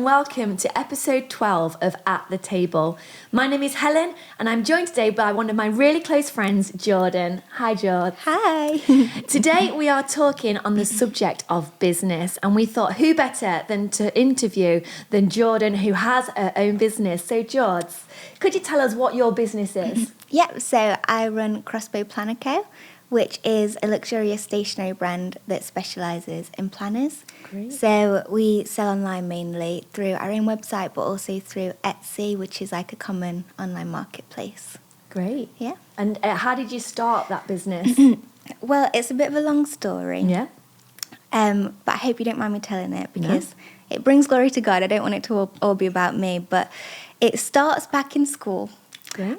and welcome to episode 12 of At the Table. My name is Helen and I'm joined today by one of my really close friends, Jordan. Hi, Jord. Hi. Today we are talking on the subject of business, and we thought who better than to interview than Jordan, who has her own business. So, Jords, could you tell us what your business is? Yep, so I run Crossbow Planner Co., which is a luxurious stationery brand that specialises in planners. Great. So we sell online mainly through our own website, but also through Etsy, which is like a common online marketplace. Great. Yeah. And how did you start that business? Well, it's a bit of a long story. Yeah. But I hope you don't mind me telling it because it brings glory to God. I don't want it to all be about me, but it starts back in school. Great.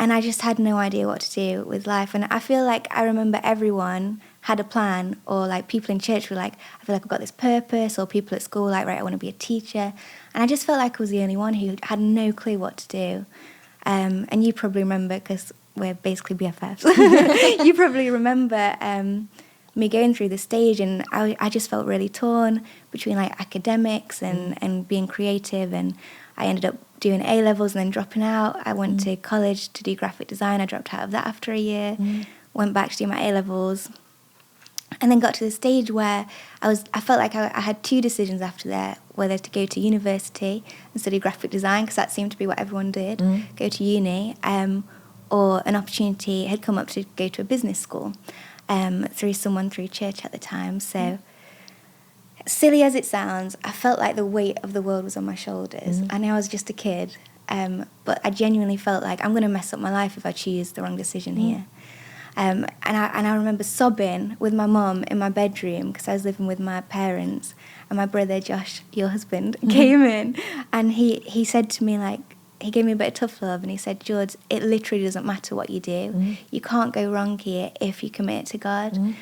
And I just had no idea what to do with life. And I feel like I remember everyone had a plan, or like people in church were like, I feel like I've got this purpose, or people at school like, right, I want to be a teacher. And I just felt like I was the only one who had no clue what to do. And you probably remember, because we're basically BFFs, you probably remember me going through the stage, and I just felt really torn between like academics and being creative. And I ended up doing A-levels and then dropping out. I went to college to do graphic design. I dropped out of that after a year, went back to do my A-levels, and then got to the stage where I felt like I had two decisions after that, whether to go to university and study graphic design, because that seemed to be what everyone did, go to uni, or an opportunity had come up to go to a business school through someone through church at the time. So silly as it sounds, I felt like the weight of the world was on my shoulders. I know I was just a kid, but I genuinely felt like I'm going to mess up my life if I choose the wrong decision here. And I remember sobbing with my mum in my bedroom because I was living with my parents, and my brother Josh, your husband, came in, and he said to me, like, he gave me a bit of tough love, and he said, George, it literally doesn't matter what you do. You can't go wrong here if you commit to God.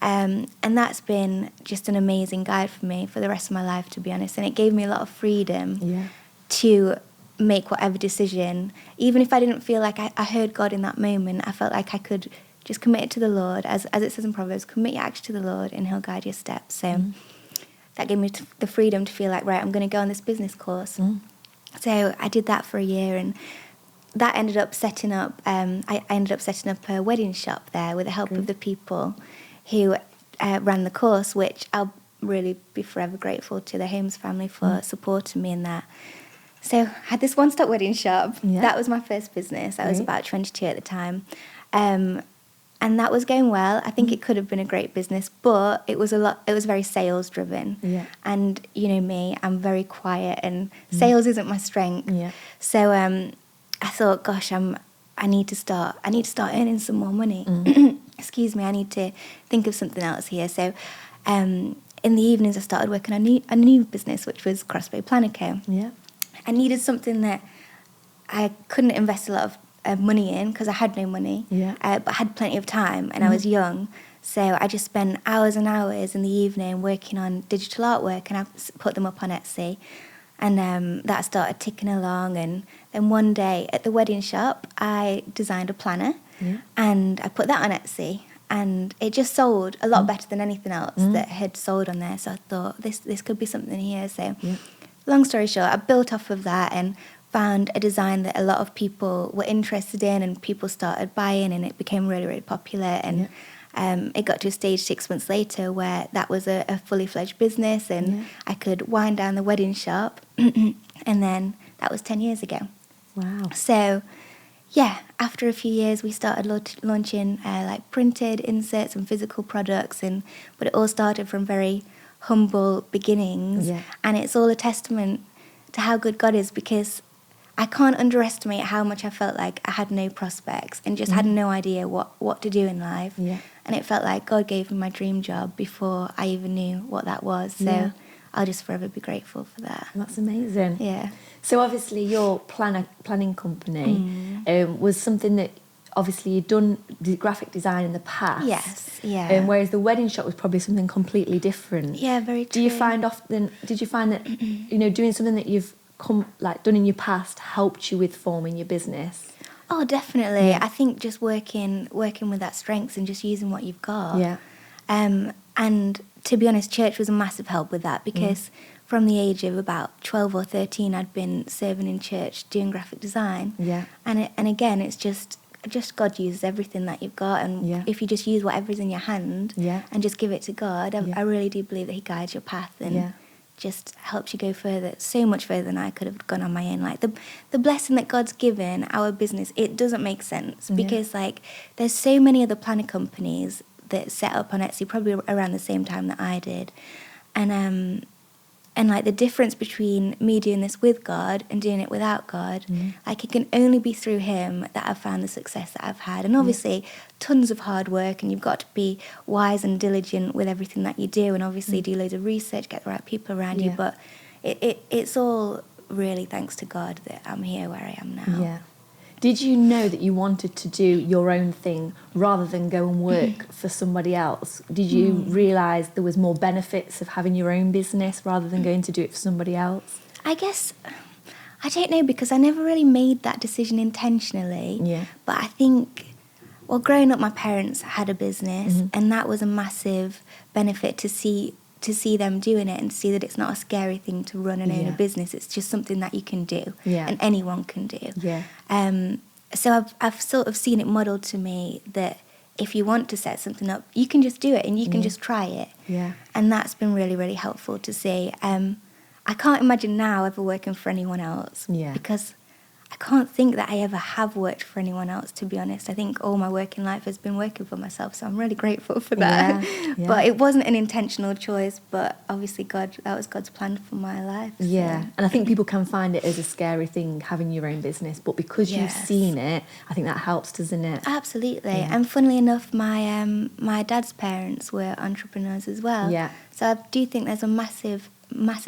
And that's been just an amazing guide for me for the rest of my life, to be honest. And it gave me a lot of freedom to make whatever decision. Even if I didn't feel like I heard God in that moment, I felt like I could just commit it to the Lord. As it says in Proverbs, commit your action to the Lord and he'll guide your steps. So that gave me the freedom to feel like, right, I'm going to go on this business course. So I did that for a year, and that ended up setting up, I ended up setting up a wedding shop there with the help of the people who ran the course, which I'll really be forever grateful to the Holmes family for supporting me in that. So I had this one-stop wedding shop. That was my first business. I was about 22 at the time. And that was going well. I think it could have been a great business, but it was very sales driven. And you know me, I'm very quiet, and sales isn't my strength. So I thought, gosh, I need to start earning some more money. Excuse me, I need to think of something else here. So in the evenings I started working on a new business, which was Crossbow Planner Co. I needed something that I couldn't invest a lot of money in because I had no money, but I had plenty of time, and I was young. So I just spent hours and hours in the evening working on digital artwork, and I put them up on Etsy. And that started ticking along, and then one day at the wedding shop I designed a planner, and I put that on Etsy, and it just sold a lot better than anything else that had sold on there. So I thought this could be something here. So long story short, I built off of that and found a design that a lot of people were interested in, and people started buying, and it became really, really popular. And it got to a stage 6 months later where that was a fully fledged business, and I could wind down the wedding shop. And then that was 10 years ago. Wow. So after a few years we started launching like printed inserts and physical products, but it all started from very humble beginnings. And it's all a testament to how good God is, because I can't underestimate how much I felt like I had no prospects and just had no idea what to do in life. And it felt like God gave me my dream job before I even knew what that was. So I'll just forever be grateful for that. That's amazing. Yeah. So obviously your planning company was something that obviously you'd done graphic design in the past. Yes, yeah. Whereas the wedding shop was probably something completely different. Yeah, very true. Did you find that, doing something that you've done in your past helped you with forming your business? Oh, definitely. I think just working with that strengths and just using what you've got. And to be honest, church was a massive help with that, because from the age of about 12 or 13, I'd been serving in church doing graphic design. Yeah. And again, it's just God uses everything that you've got, and Yeah. if you just use whatever's in your hand Yeah. and just give it to God, Yeah. I really do believe that He guides your path and Yeah. just helps you go further, so much further than I could have gone on my own. Like the blessing that God's given our business, it doesn't make sense because like there's so many other planner companies that set up on Etsy probably around the same time that I did, and like the difference between me doing this with God and doing it without God, like it can only be through Him that I've found the success that I've had. And obviously tons of hard work, and you've got to be wise and diligent with everything that you do, and obviously do loads of research, get the right people around you. But it's all really thanks to God that I'm here where I am now. Yeah. Did you know that you wanted to do your own thing rather than go and work for somebody else? Did you realise there was more benefits of having your own business rather than going to do it for somebody else? I guess, I don't know, because I never really made that decision intentionally. Yeah. But I think, well, growing up, my parents had a business, and that was a massive benefit to see them doing it and see that it's not a scary thing to run and own a business. It's just something that you can do, and anyone can do. Yeah. So I've sort of seen it modelled to me that if you want to set something up, you can just do it and you can just try it. Yeah. And that's been really, really helpful to see. I can't imagine now ever working for anyone else, because I can't think that I ever have worked for anyone else, to be honest. I think all my working life has been working for myself, so I'm really grateful for that. Yeah. But it wasn't an intentional choice, but obviously that was God's plan for my life. So. Yeah, and I think people can find it as a scary thing, having your own business, but because you've seen it, I think that helps, doesn't it? Absolutely. And funnily enough, my dad's parents were entrepreneurs as well. Yeah. So I do think there's a massive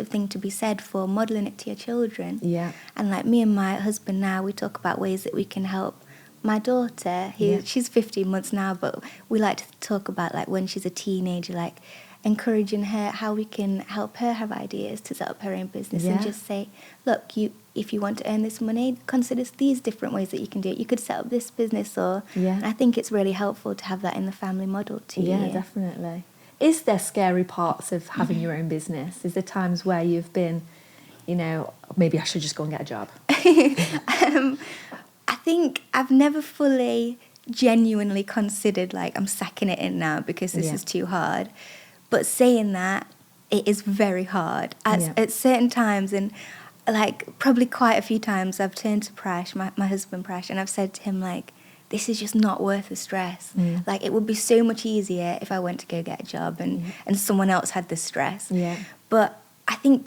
thing to be said for modelling it to your children. Yeah. And like me and my husband now, we talk about ways that we can help my daughter, she's 15 months now, but we like to talk about like when she's a teenager, like encouraging her how we can help her have ideas to set up her own business and just say, look, if you want to earn this money, consider these different ways that you can do it. You could set up this business or... And I think it's really helpful to have that in the family model too. Yeah, definitely. Is there scary parts of having your own business? Is there times where you've been, maybe I should just go and get a job? I think I've never fully genuinely considered like I'm sacking it in now because this is too hard. But saying that, it is very hard at certain times, and like probably quite a few times I've turned to Prash, my husband Prash, and I've said to him like, this is just not worth the stress. Like it would be so much easier if I went to go get a job and someone else had the stress. But I think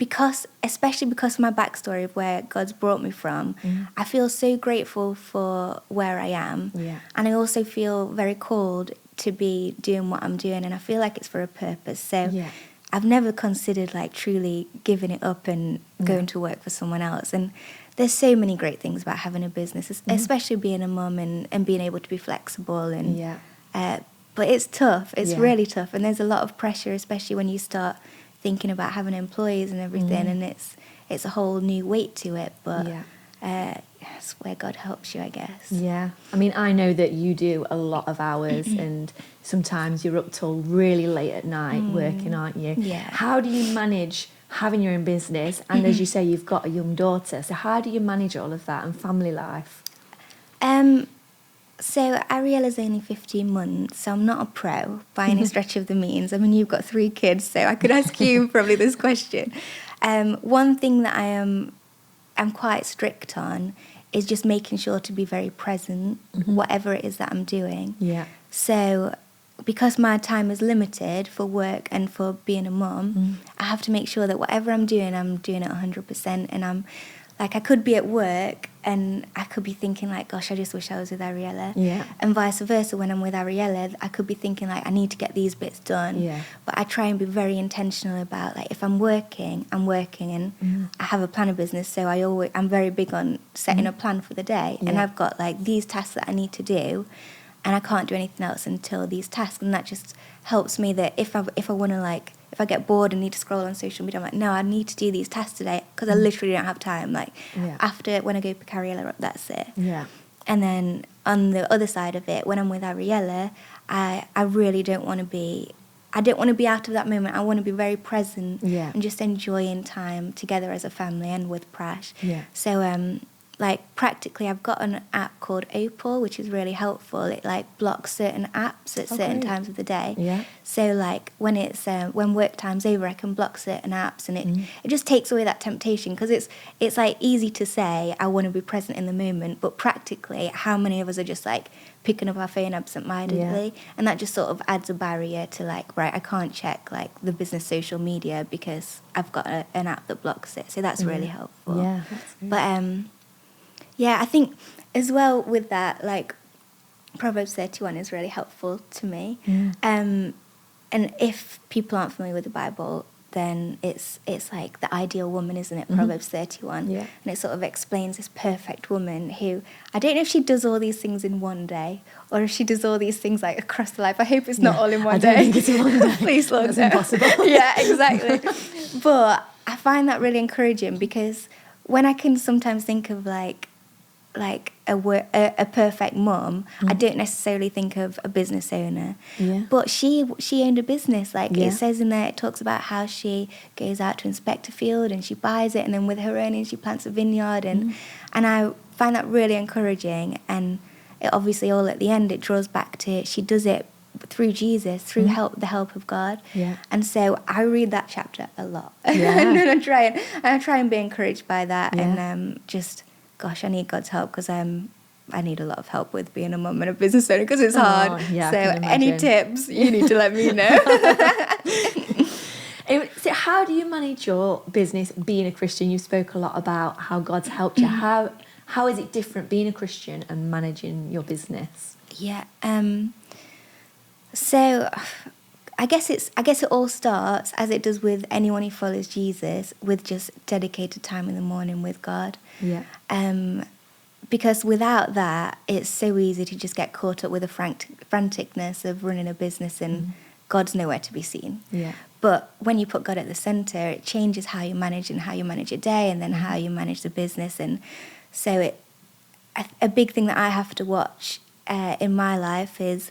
especially because of my backstory of where God's brought me from, I feel so grateful for where I am. And I also feel very called to be doing what I'm doing, and I feel like it's for a purpose. So I've never considered like truly giving it up and going to work for someone else. And there's so many great things about having a business, especially being a mum and being able to be flexible. And but it's tough. It's really tough. And there's a lot of pressure, especially when you start thinking about having employees and everything. And it's a whole new weight to it. But that's where God helps you, I guess. Yeah. I mean, I know that you do a lot of hours and sometimes you're up till really late at night working, aren't you? Yeah. How do you manage having your own business? And as you say, you've got a young daughter. So how do you manage all of that and family life? So Ariel is only 15 months, so I'm not a pro by any stretch of the means. I mean, you've got 3 kids, so I could ask you probably this question. One thing that I'm quite strict on is just making sure to be very present, whatever it is that I'm doing. Yeah. So because my time is limited for work and for being a mum, I have to make sure that whatever I'm doing it 100%. And I'm like, I could be at work and I could be thinking like, gosh, I just wish I was with Ariella. Yeah. And vice versa, when I'm with Ariella, I could be thinking like, I need to get these bits done. Yeah. But I try and be very intentional about like, if I'm working, and I have a planner business, so I'm very big on setting a plan for the day. Yeah. And I've got like these tasks that I need to do, and I can't do anything else until these tasks. And that just helps me that if I want to like, if I get bored and need to scroll on social media, I'm like, no, I need to do these tasks today because I literally don't have time. Like, after, when I go pick Ariella up, that's it. Yeah. And then on the other side of it, when I'm with Ariella, I really don't want to be I don't want to be out of that moment. I want to be very present Yeah. and just enjoying time together as a family and with Prash. Yeah. So, like practically, I've got an app called Opal, which is really helpful. It like blocks certain apps at certain great. times of the day. Yeah. So like when it's when work time's over, I can block certain apps, and it just takes away that temptation, because it's like easy to say I want to be present in the moment, but practically, how many of us are just like picking up our phone absent-mindedly, and that just sort of adds a barrier to like, right, I can't check like the business social media because I've got an app that blocks it. So that's really helpful. Yeah, that's good. But yeah, I think as well with that, like Proverbs 31 is really helpful to me. And if people aren't familiar with the Bible, then it's like the ideal woman, isn't it? Proverbs 31. Yeah. And it sort of explains this perfect woman who, I don't know if she does all these things in one day, or if she does all these things like across the life. I hope it's not all in one day. I don't think it's in one day. Please, Lord, That's no. impossible. Yeah, exactly. But I find that really encouraging, because when I can sometimes think of like a perfect mum, I don't necessarily think of a business owner. Yeah. But she owned a business. Like Yeah. it says in there, it talks about how she goes out to inspect a field and she buys it, and then with her earnings she plants a vineyard, and I find that really encouraging. And it obviously all at the end it draws back to she does it through Jesus, through the help of God. Yeah. And so I read that chapter a lot. Yeah. And then I try and be encouraged by that. Yeah. And just, gosh, I need God's help, because I need a lot of help with being a mum and a business owner, because it's hard. Yeah, so I can any imagine. tips, you need to let me know. So how do you manage your business being a Christian? You spoke a lot about how God's helped you. How is it different being a Christian and managing your business? Yeah. So I guess it all starts, as it does with anyone who follows Jesus, with just dedicated time in the morning with God. Yeah. Because without that, it's so easy to just get caught up with the franticness of running a business, and God's nowhere to be seen. Yeah. But when you put God at the centre, it changes how you manage your day, and then how you manage the business. And so a big thing that I have to watch in my life is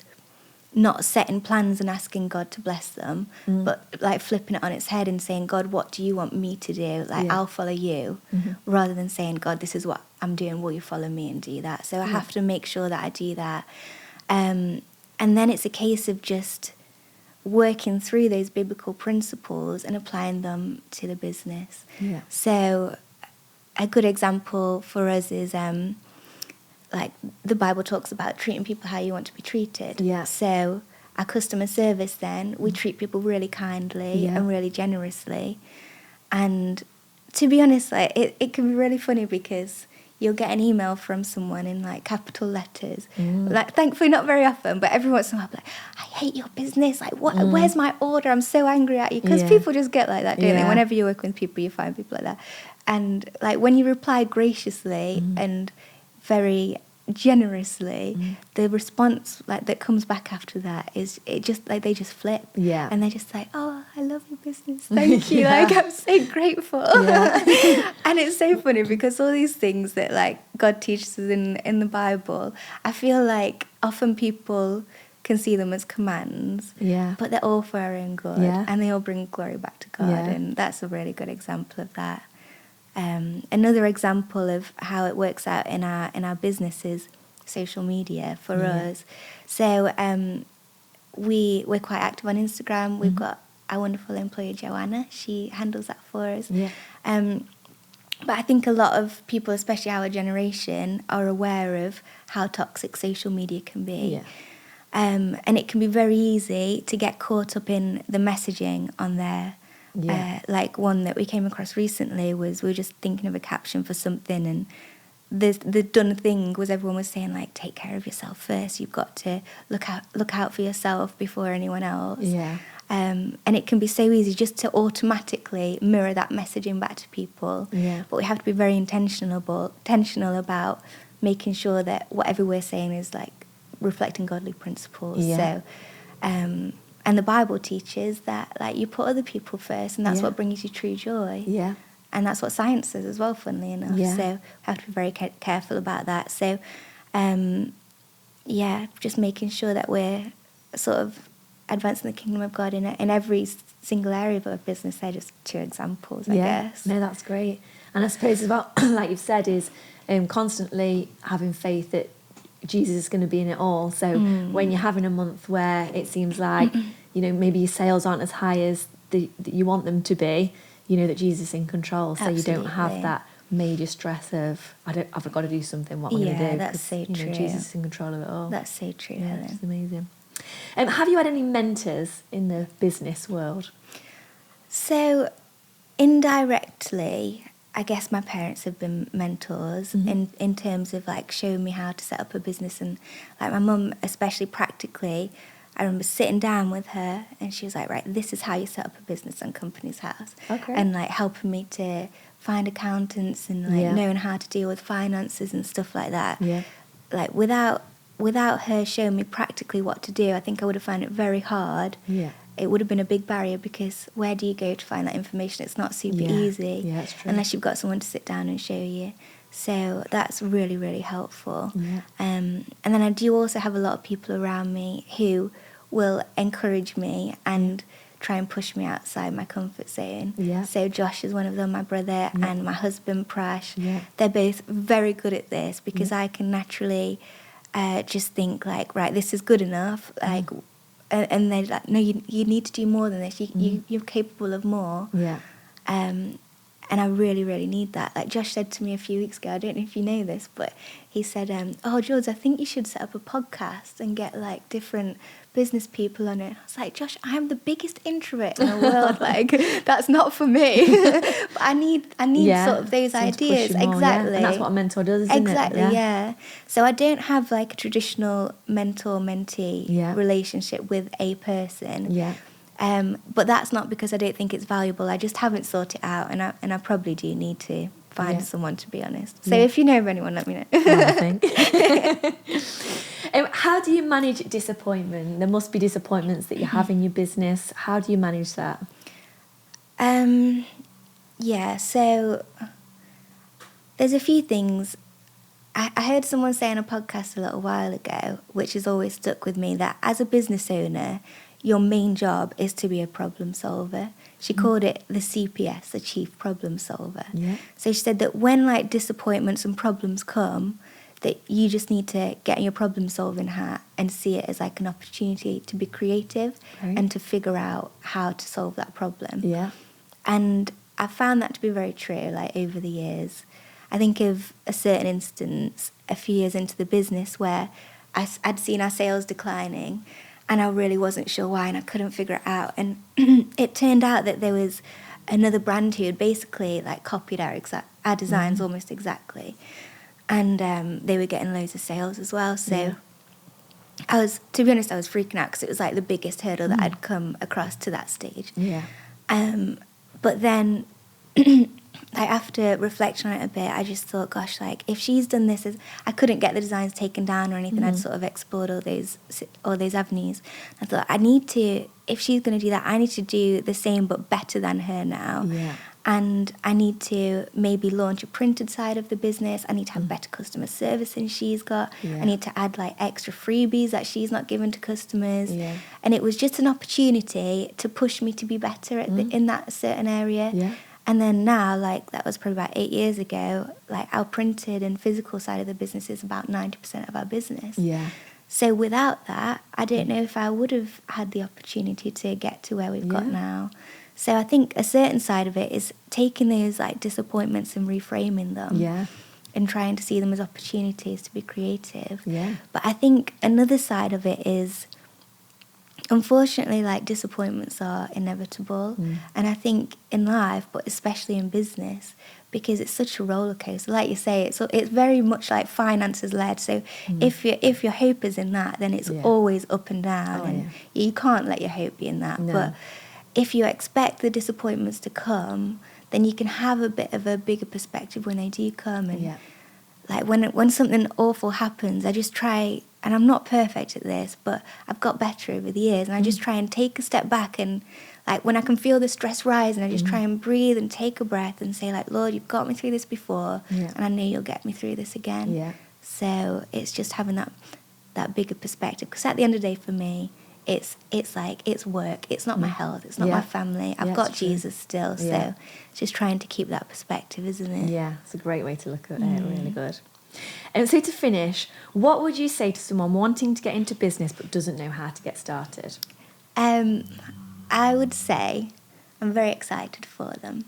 not setting plans and asking God to bless them, but like flipping it on its head and saying, God, what do you want me to do? Like, I'll follow you, rather than saying, God, this is what I'm doing, will you follow me and do that? So I have to make sure that I do that. And then it's a case of just working through those biblical principles and applying them to the business. Yeah. So a good example for us is like the Bible talks about treating people how you want to be treated. Yeah. So our customer service, then, we treat people really kindly and really generously. And to be honest, like it can be really funny, because you'll get an email from someone in like capital letters. Like, thankfully not very often, but every once in a while, I'll be like, I hate your business. Like, what? Where's my order? I'm so angry at you. Because people just get like that, don't they? Whenever you work with people, you find people like that. And like when you reply graciously and very generously, the response like that comes back after that is, it just like they just flip. Yeah. And they're just like, oh, I love your business, thank you. Like, I'm so grateful. And it's so funny, because all these things that like God teaches us in the Bible, I feel like often people can see them as commands, but they're all for our own good, and they all bring glory back to God. And that's a really good example of that. Another example of how it works out in our business is social media for us. So we're quite active on Instagram. We've got our wonderful employee Joanna. She handles that for us. But I think a lot of people, especially our generation, are aware of how toxic social media can be. And it can be very easy to get caught up in the messaging on there. Like one that we came across recently was, we were just thinking of a caption for something, and the done thing was, everyone was saying like, take care of yourself first. You've got to look out for yourself before anyone else. And it can be so easy just to automatically mirror that messaging back to people. But we have to be very intentional about making sure that whatever we're saying is like reflecting godly principles. So and the Bible teaches that like you put other people first, and that's what brings you true joy. And that's what science says as well, funnily enough. So we have to be very careful about that. So just making sure that we're sort of advancing the kingdom of God in every single area of our business. They're just 2 examples, I guess. No, that's great. And I suppose as well, like you've said, is constantly having faith that Jesus is going to be in it all. So when you're having a month where it seems like, maybe your sales aren't as high as that you want them to be, you know that Jesus is in control. So Absolutely. you don't have that major stress of, I've got to do something, what am I going to do? Yeah, that's so true. Jesus is in control of it all. That's so true, Helen. It's amazing. Have you had any mentors in the business world? So, indirectly, I guess my parents have been mentors in terms of like showing me how to set up a business, and like my mum, especially practically. I remember sitting down with her and she was like, right, this is how you set up a business on Company's House. Okay. And like helping me to find accountants and like knowing how to deal with finances and stuff like that. Yeah. Like without her showing me practically what to do, I think I would have found it very hard. Yeah. It would have been a big barrier, because where do you go to find that information? It's not super easy. Yeah, that's true. Unless you've got someone to sit down and show you. So that's really, really helpful. Yeah. And then I do also have a lot of people around me who will encourage me and try and push me outside my comfort zone. Yeah. So Josh is one of them, my brother, and my husband Prash. Yeah. They're both very good at this, because I can naturally just think like, right, this is good enough. Like, and they're like, no, you need to do more than this. You're capable of more. Yeah. And I really, really need that. Like Josh said to me a few weeks ago, I don't know if you know this, but he said, oh, George, I think you should set up a podcast and get like different business people on it. I was like, Josh, I'm the biggest introvert in the world. Like, that's not for me. But I need sort of those ideas. More, exactly. Yeah. And that's what a mentor does, isn't exactly, it? yeah. So I don't have like a traditional mentor-mentee relationship with a person. Yeah. But that's not because I don't think it's valuable. I just haven't sought it out, and I probably do need to find someone, to be honest. So if you know of anyone, let me know. I think. How do you manage disappointment? There must be disappointments that you have in your business. How do you manage that? So there's a few things. I heard someone say on a podcast a little while ago, which has always stuck with me, that as a business owner, your main job is to be a problem solver. She called it the CPS, the Chief Problem Solver. Yeah. So she said that when like disappointments and problems come, that you just need to get in your problem solving hat and see it as like an opportunity to be creative and to figure out how to solve that problem. Yeah. And I found that to be very true, like over the years. I think of a certain instance a few years into the business where I'd seen our sales declining, and I really wasn't sure why, and I couldn't figure it out. And it turned out that there was another brand who had basically like copied our designs almost exactly, and they were getting loads of sales as well. So to be honest, I was freaking out, because it was like the biggest hurdle that I'd come across to that stage. Yeah. But then, like after reflection on it a bit, I just thought, gosh, like if she's done this, I couldn't get the designs taken down or anything. I'd sort of explored all those avenues. I thought, if she's going to do that, I need to do the same but better than her now. Yeah. And I need to maybe launch a printed side of the business. I need to have better customer service than she's got. Yeah. I need to add like extra freebies that she's not given to customers. Yeah. And it was just an opportunity to push me to be better in that certain area. Yeah. And then now, like that was probably about 8 years ago, like our printed and physical side of the business is about 90% of our business. Yeah. So without that, I don't know if I would have had the opportunity to get to where we've got now. So I think a certain side of it is taking those like disappointments and reframing them. Yeah. And trying to see them as opportunities to be creative. Yeah. But I think another side of it is, unfortunately, like disappointments are inevitable. And I think in life, but especially in business, because it's such a roller coaster. Like you say, it's very much like finances led. So if your hope is in that, then it's always up and down, and you can't let your hope be in that. No. But if you expect the disappointments to come, then you can have a bit of a bigger perspective when they do come. And like when something awful happens, I just try, and I'm not perfect at this, but I've got better over the years, and I just try and take a step back, and like when I can feel the stress rise, and I just try and breathe and take a breath and say like, Lord, you've got me through this before, and I know you'll get me through this again. Yeah. So it's just having that bigger perspective, because at the end of the day for me, it's like it's work. It's not my health. It's not my family. I've got Jesus still. So it's just trying to keep that perspective, isn't it? Yeah, it's a great way to look at it. Really good. And so to finish, what would you say to someone wanting to get into business but doesn't know how to get started? I would say I'm very excited for them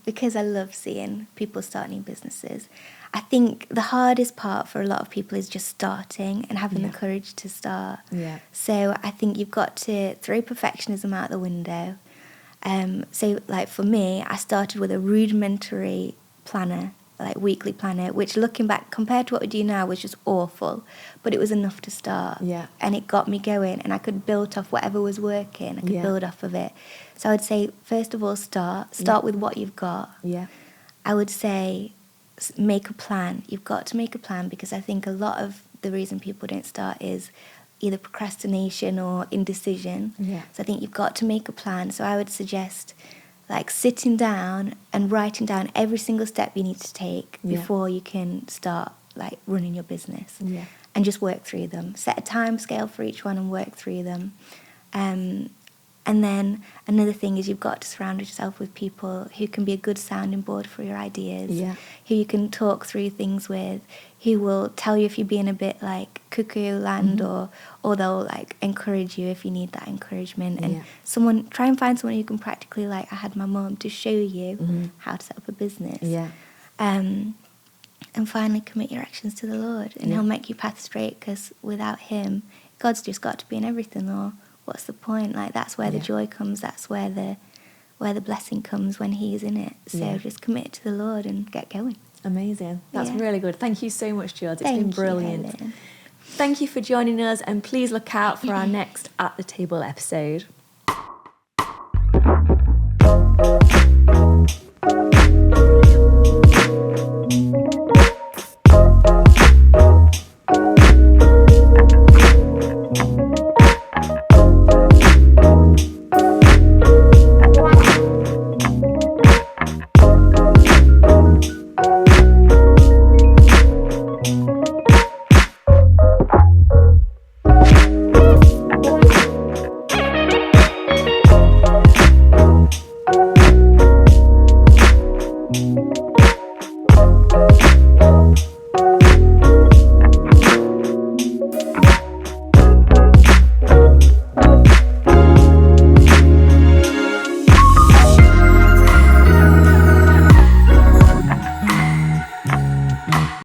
because I love seeing people starting businesses. I think the hardest part for a lot of people is just starting and having the courage to start. Yeah. So I think you've got to throw perfectionism out the window. So like for me, I started with a rudimentary planner, like weekly planner, which looking back compared to what we do now was just awful, but it was enough to start. Yeah. And it got me going, and I could build off whatever was working. I could build off of it. So I would say, first of all, start with what you've got. Yeah. I would say make a plan. You've got to make a plan, because I think a lot of the reason people don't start is either procrastination or indecision. Yeah. So I think you've got to make a plan. So I would suggest like sitting down and writing down every single step you need to take before you can start like running your business. Yeah. And just work through them. Set a time scale for each one and work through them. And then another thing is you've got to surround yourself with people who can be a good sounding board for your ideas, who you can talk through things with, who will tell you if you're being a bit like cuckoo land, or they'll like encourage you if you need that encouragement. And try and find someone who can practically, like I had my mum, to show you how to set up a business. And finally commit your actions to the Lord, and He'll make your path straight, because without Him, God's just got to be in everything, or what's the point? Like that's where the joy comes, that's where the blessing comes, when He's in it. So just commit to the Lord and get going. Amazing. That's really good. Thank you so much, George. It's been brilliant. Helen. Thank you for joining us, and please look out for our next At the Table episode.